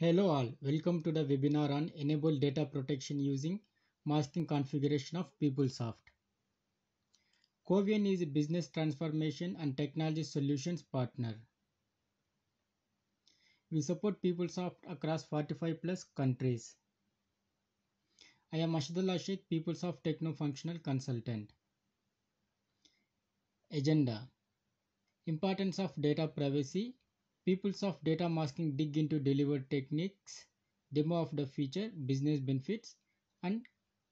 Hello all, welcome to the webinar on Enable Data Protection using Masking Configuration of PeopleSoft. Covian is a business transformation and technology solutions partner. We support PeopleSoft across 45 plus countries. I am Ashadullah Sheikh, PeopleSoft Techno-Functional Consultant. Agenda: Importance of data privacy. PeopleSoft data masking dig into delivered techniques, demo of the feature, business benefits, and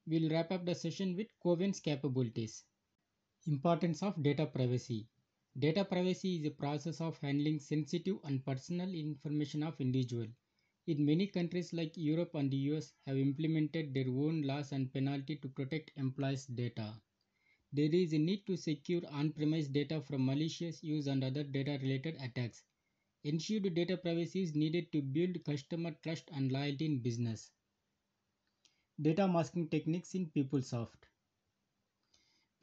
we'll wrap up the session with Covian's capabilities. Importance of data privacy. Data privacy is a process of handling sensitive and personal information of individual. In many countries like Europe and the US have implemented their own laws and penalty to protect employees' data. There is a need to secure on-premise data from malicious use and other data-related attacks. Ensured data privacy is needed to build customer trust and loyalty in business. Data masking techniques in PeopleSoft.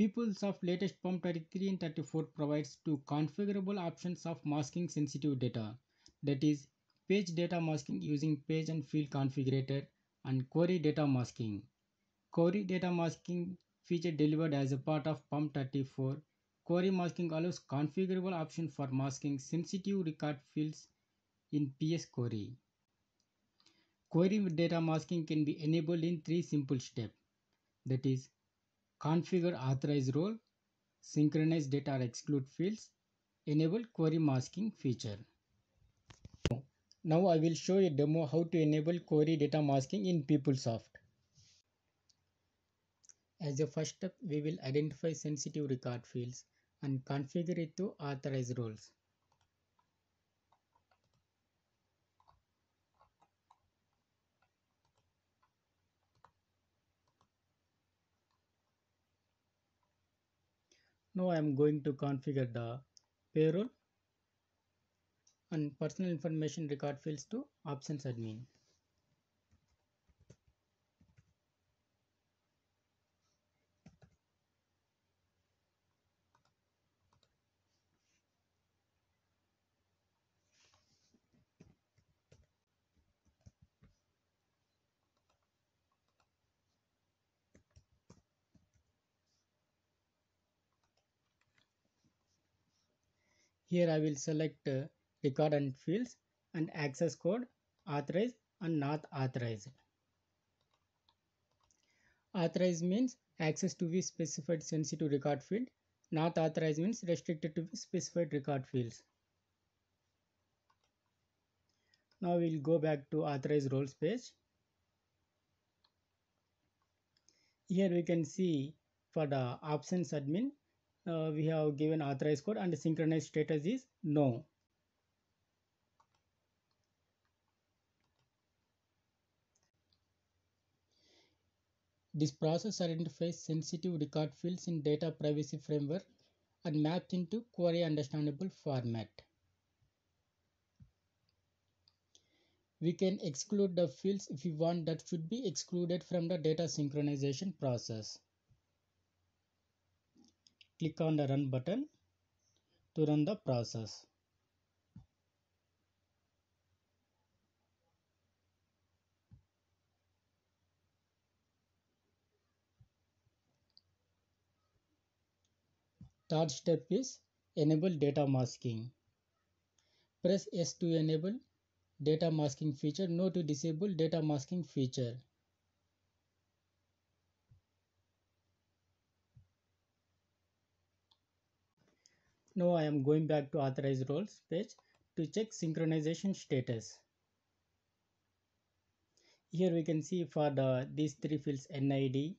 PeopleSoft latest POM 33 and 34 provides two configurable options of masking sensitive data, that is, page data masking using page and field configurator and query data masking. Query data masking feature delivered as a part of POM 34. Query masking allows configurable option for masking sensitive record fields in PS query. Query data masking can be enabled in three simple steps, that is, configure authorize role, synchronize data or exclude fields, enable query masking feature. Now I will show a demo how to enable query data masking in PeopleSoft. As a first step, we will identify sensitive record fields and configure it to authorize roles. Now I am going to configure the payroll and personal information record fields to options admin. Here I will select record and fields and access code, authorized and not authorized. Authorized means access to the specified sensitive record field. Not authorized means restricted to the specified record fields. Now we will go back to authorized roles page. Here we can see for the options admin, we have given authorized code and the synchronized status is no. This process identifies sensitive record fields in data privacy framework and mapped into query understandable format. We can exclude the fields if we want that should be excluded from the data synchronization process. Click on the Run button to run the process. Third step is Enable data masking. Press S to enable data masking feature, no to disable data masking feature. Now I am going back to authorized roles page to check synchronization status. Here we can see for these three fields NID,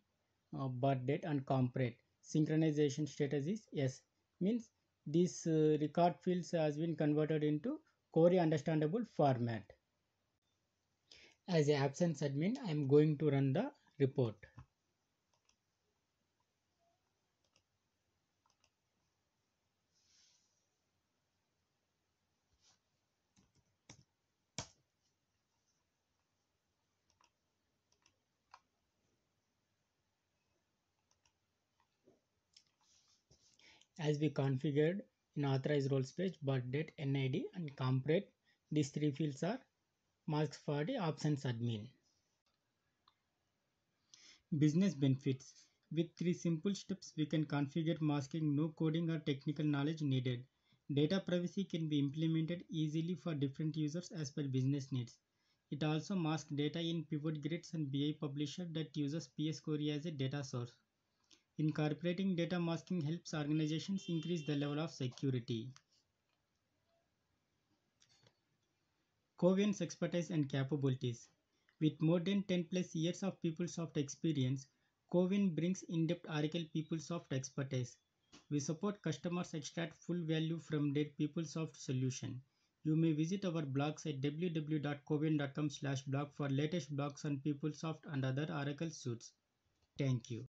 birth date and comp rate. Synchronization status is yes, means this record fields has been converted into query understandable format. As a absence admin, I am going to run the report. As we configured in authorized roles page, birth date, NID and comp rate, these three fields are Masks for the options admin. Business benefits. With three simple steps, we can configure masking, no coding or technical knowledge needed. Data privacy can be implemented easily for different users as per business needs. It also masks data in pivot grids and BI publisher that uses PS Query as a data source. Incorporating data masking helps organizations increase the level of security. Covian's expertise and capabilities. With more than 10 plus years of PeopleSoft experience, Covian brings in-depth Oracle PeopleSoft expertise. We support customers extract full value from their PeopleSoft solution. You may visit our blogs at www.covian.com/blog for latest blogs on PeopleSoft and other Oracle suites. Thank you.